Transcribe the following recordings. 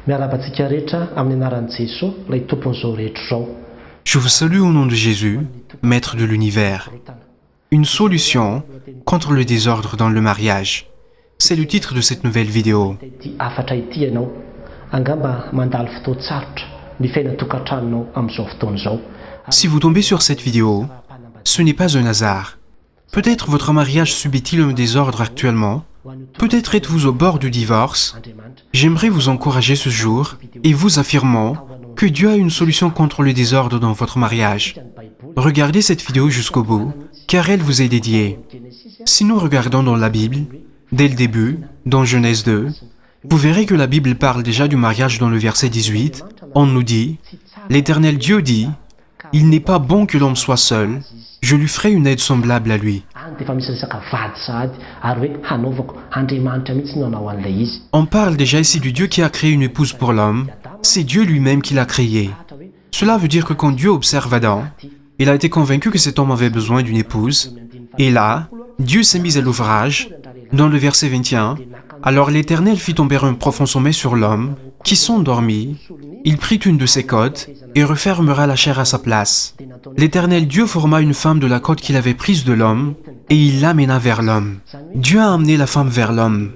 Miarabantsika rehetra amin'ny anaran'i Jesosy, ilay tompon'izao rehetra izao. Je vous salue au nom de Jésus, Maître de l'univers. Une solution contre le désordre dans le mariage. C'est le titre de cette nouvelle vidéo. Ity afatra ity ianao, angamba mandalo fotoa tsarotra ny fiainana-tokantranonao amin'izao fotoana izao. Si vous tombez sur cette vidéo, ce n'est pas un hasard. Peut-être votre mariage subit-il un désordre actuellement. Peut-être êtes-vous au bord du divorce. J'aimerais vous encourager ce jour et vous affirmons que Dieu a une solution contre le désordre dans votre mariage. Regardez cette vidéo jusqu'au bout, car elle vous est dédiée. Si nous regardons dans la Bible, dès le début, dans Genèse 2, vous verrez que la Bible parle déjà du mariage dans le verset 18. On nous dit, « L'Éternel Dieu dit, il n'est pas bon que l'homme soit seul, je lui ferai une aide semblable à lui. » On parle déjà ici du Dieu qui a créé une épouse pour l'homme. C'est Dieu lui-même qui l'a créé. Cela veut dire que quand Dieu observe Adam, il a été convaincu que cet homme avait besoin d'une épouse. Et là, Dieu s'est mis à l'ouvrage. Dans le verset 21, « Alors l'Éternel fit tomber un profond sommeil sur l'homme, qui s'endormit. Il prit une de ses côtes et refermera la chair à sa place. L'Éternel Dieu forma une femme de la côte qu'il avait prise de l'homme, et il l'amena vers l'homme. » Dieu a amené la femme vers l'homme.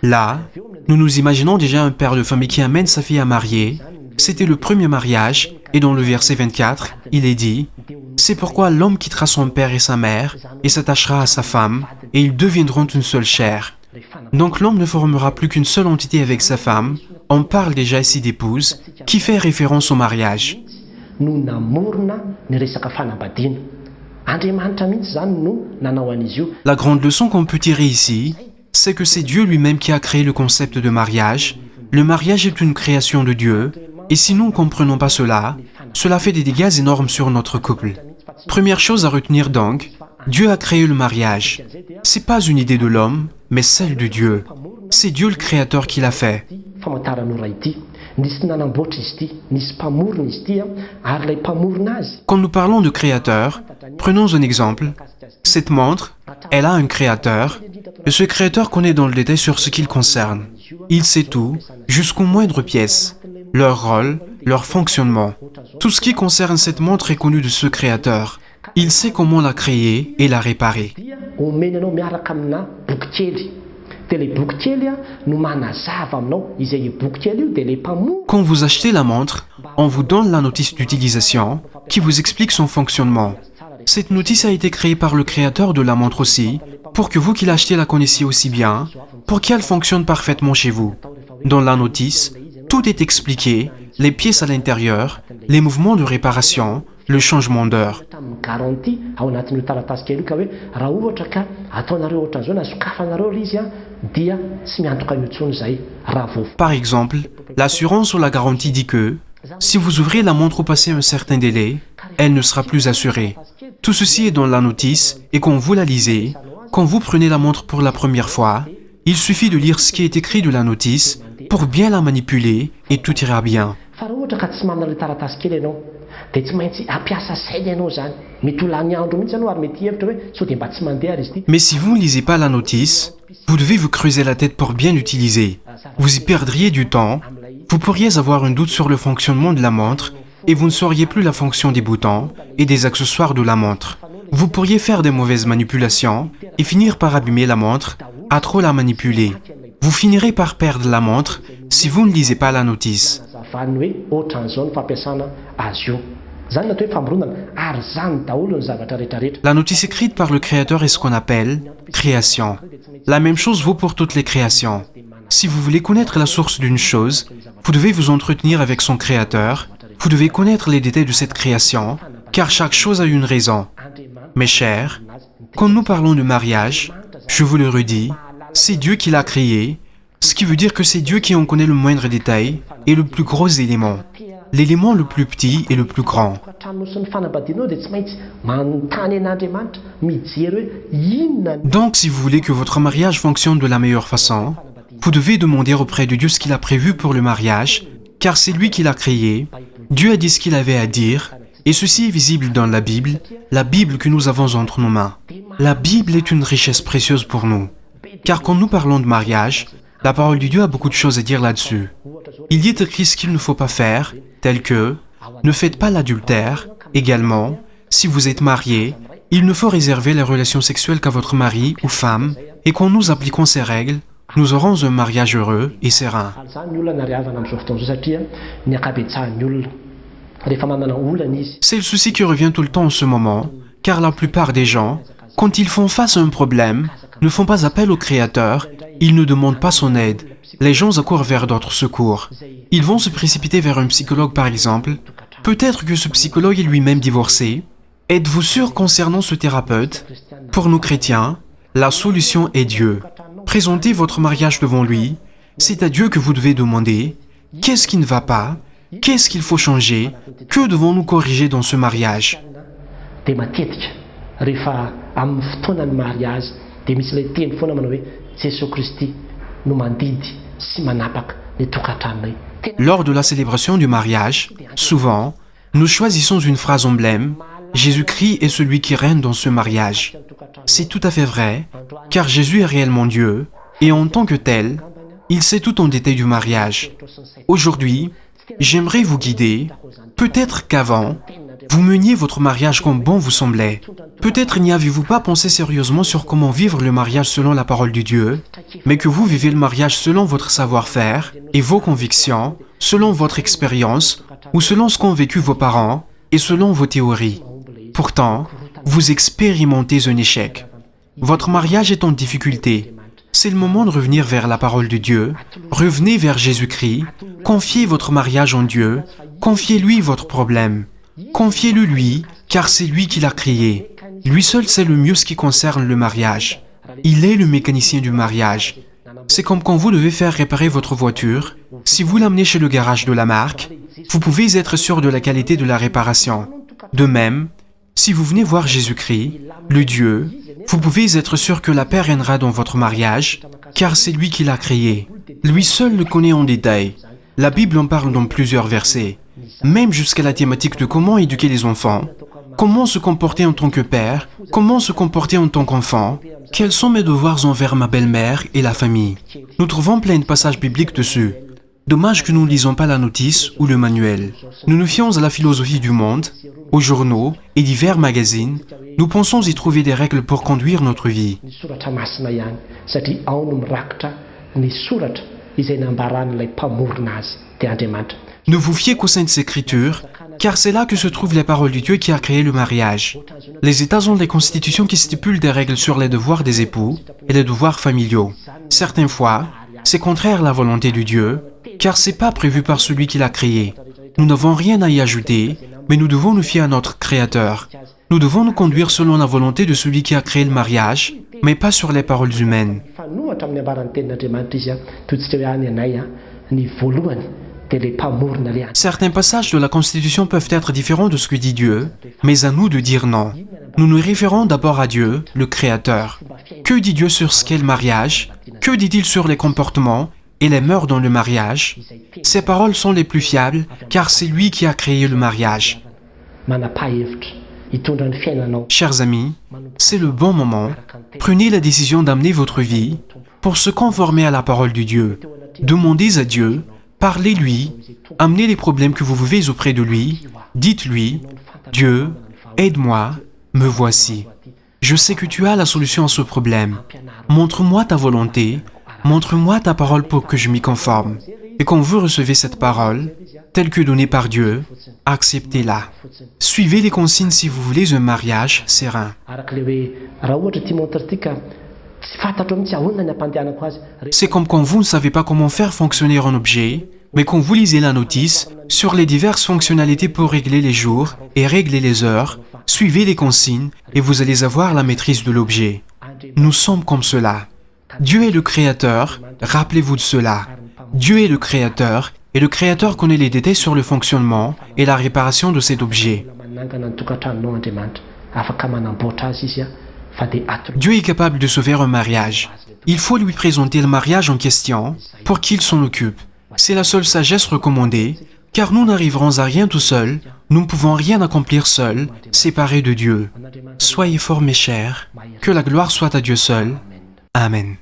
Là, nous nous imaginons déjà un père de famille qui amène sa fille à marier. C'était le premier mariage, et dans le verset 24, il est dit, « C'est pourquoi l'homme quittera son père et sa mère, et s'attachera à sa femme, et ils deviendront une seule chair. » Donc l'homme ne formera plus qu'une seule entité avec sa femme. On parle déjà ici d'épouse, qui fait référence au mariage. La grande leçon qu'on peut tirer ici, c'est que c'est Dieu lui-même qui a créé le concept de mariage. Le mariage est une création de Dieu, et si nous ne comprenons pas cela, cela fait des dégâts énormes sur notre couple. Première chose à retenir donc, Dieu a créé le mariage. C'est pas une idée de l'homme, mais celle de Dieu. C'est Dieu le Créateur qui l'a fait. Quand nous parlons de créateur, prenons un exemple. Cette montre, elle a un créateur, et ce créateur connaît dans le détail sur ce qu'il concerne. Il sait tout, jusqu'aux moindres pièces, leur rôle, leur fonctionnement. Tout ce qui concerne cette montre est connu de ce créateur. Il sait comment la créer et la réparer. Quand vous achetez la montre, on vous donne la notice d'utilisation qui vous explique son fonctionnement. Cette notice a été créée par le créateur de la montre aussi, pour que vous qui l'achetez la connaissiez aussi bien, pour qu'elle fonctionne parfaitement chez vous. Dans la notice, tout est expliqué, les pièces à l'intérieur, les mouvements de réparation, le changement d'heure. Par exemple, l'assurance ou la garantie dit que si vous ouvrez la montre au passé un certain délai, elle ne sera plus assurée. Tout ceci est dans la notice et quand vous la lisez, quand vous prenez la montre pour la première fois, il suffit de lire ce qui est écrit de la notice pour bien la manipuler et tout ira bien. Mais si vous ne lisez pas la notice, vous devez vous creuser la tête pour bien l'utiliser. Vous y perdriez du temps, vous pourriez avoir un doute sur le fonctionnement de la montre et vous ne sauriez plus la fonction des boutons et des accessoires de la montre. Vous pourriez faire des mauvaises manipulations et finir par abîmer la montre à trop la manipuler. Vous finirez par perdre la montre si vous ne lisez pas la notice. La notice écrite par le Créateur est ce qu'on appelle création. La même chose vaut pour toutes les créations. Si vous voulez connaître la source d'une chose, vous devez vous entretenir avec son Créateur. Vous devez connaître les détails de cette création, car chaque chose a une raison. Mes chers, quand nous parlons de mariage, je vous le redis, c'est Dieu qui l'a créé, ce qui veut dire que c'est Dieu qui en connaît le moindre détail et le plus gros élément. L'élément le plus petit et le plus grand. Donc, si vous voulez que votre mariage fonctionne de la meilleure façon, vous devez demander auprès de Dieu ce qu'il a prévu pour le mariage, car c'est lui qui l'a créé. Dieu a dit ce qu'il avait à dire, et ceci est visible dans la Bible que nous avons entre nos mains. La Bible est une richesse précieuse pour nous. Car quand nous parlons de mariage, la parole de Dieu a beaucoup de choses à dire là-dessus. Il y est écrit ce qu'il ne faut pas faire, tel que ne faites pas l'adultère. Également, si vous êtes marié, il ne faut réserver les relations sexuelles qu'à votre mari ou femme, et quand nous appliquons ces règles, nous aurons un mariage heureux et serein. C'est le souci qui revient tout le temps en ce moment, car la plupart des gens, quand ils font face à un problème, ne font pas appel au Créateur, ils ne demandent pas son aide. Les gens accourent vers d'autres secours. Ils vont se précipiter vers un psychologue par exemple. Peut-être que ce psychologue est lui-même divorcé. Êtes-vous sûr concernant ce thérapeute? Pour nous chrétiens, la solution est Dieu. Présentez votre mariage devant lui. C'est à Dieu que vous devez demander. Qu'est-ce qui ne va pas? Qu'est-ce qu'il faut changer? Que devons-nous corriger dans ce mariage? Lors de la célébration du mariage, souvent, nous choisissons une phrase emblème « Jésus-Christ est celui qui règne dans ce mariage ». C'est tout à fait vrai, car Jésus est réellement Dieu, et en tant que tel, il sait tout en détail du mariage. Aujourd'hui, j'aimerais vous guider. Peut-être qu'avant, vous meniez votre mariage comme bon vous semblait. Peut-être n'y avez-vous pas pensé sérieusement sur comment vivre le mariage selon la parole de Dieu, mais que vous vivez le mariage selon votre savoir-faire et vos convictions, selon votre expérience, ou selon ce qu'ont vécu vos parents, et selon vos théories. Pourtant, vous expérimentez un échec. Votre mariage est en difficulté. C'est le moment de revenir vers la parole de Dieu. Revenez vers Jésus-Christ. Confiez votre mariage en Dieu. Confiez-lui votre problème. Confiez-le lui, car c'est lui qui l'a créé. Lui seul sait le mieux ce qui concerne le mariage. Il est le mécanicien du mariage. C'est comme quand vous devez faire réparer votre voiture. Si vous l'amenez chez le garage de la marque, vous pouvez être sûr de la qualité de la réparation. De même, si vous venez voir Jésus-Christ, le Dieu, vous pouvez être sûr que la paix régnera dans votre mariage, car c'est lui qui l'a créé. Lui seul le connaît en détail. La Bible en parle dans plusieurs versets, même jusqu'à la thématique de comment éduquer les enfants, comment se comporter en tant que père, comment se comporter en tant qu'enfant, quels sont mes devoirs envers ma belle-mère et la famille. Nous trouvons plein de passages bibliques dessus. Dommage que nous ne lisons pas la notice ou le manuel. Nous nous fions à la philosophie du monde, aux journaux et divers magazines. Nous pensons y trouver des règles pour conduire notre vie. Ne vous fiez qu'au Saintes Écritures, car c'est là que se trouvent les paroles de Dieu qui a créé le mariage. Les États ont des constitutions qui stipulent des règles sur les devoirs des époux et les devoirs familiaux. Certaines fois, c'est contraire à la volonté de Dieu, car c'est pas prévu par celui qui l'a créé. Nous n'avons rien à y ajouter, mais nous devons nous fier à notre Créateur. Nous devons nous conduire selon la volonté de celui qui a créé le mariage, mais pas sur les paroles humaines. Certains passages de la Constitution peuvent être différents de ce que dit Dieu, mais à nous de dire non. Nous nous référons d'abord à Dieu, le Créateur. Que dit Dieu sur ce qu'est le mariage? Que dit-il sur les comportements et les mœurs dans le mariage? Ces paroles sont les plus fiables, car c'est lui qui a créé le mariage. Chers amis, c'est le bon moment. Prenez la décision d'amener votre vie pour se conformer à la parole de Dieu. Demandez à Dieu, parlez-lui, amenez les problèmes que vous vivez auprès de lui, dites-lui, « Dieu, aide-moi, me voici. Je sais que tu as la solution à ce problème. Montre-moi ta volonté, montre-moi ta parole pour que je m'y conforme. » Et quand vous recevez cette parole, telle que donnée par Dieu, acceptez-la. Suivez les consignes si vous voulez un mariage serein. C'est comme quand vous ne savez pas comment faire fonctionner un objet, mais quand vous lisez la notice sur les diverses fonctionnalités pour régler les jours et régler les heures, suivez les consignes et vous allez avoir la maîtrise de l'objet. Nous sommes comme cela. Dieu est le Créateur, rappelez-vous de cela. Dieu est le Créateur, et le Créateur connaît les détails sur le fonctionnement et la réparation de cet objet. Dieu est capable de sauver un mariage. Il faut lui présenter le mariage en question pour qu'il s'en occupe. C'est la seule sagesse recommandée, car nous n'arriverons à rien tout seuls, nous ne pouvons rien accomplir seuls, séparés de Dieu. Soyez forts mes chers, que la gloire soit à Dieu seul. Amen.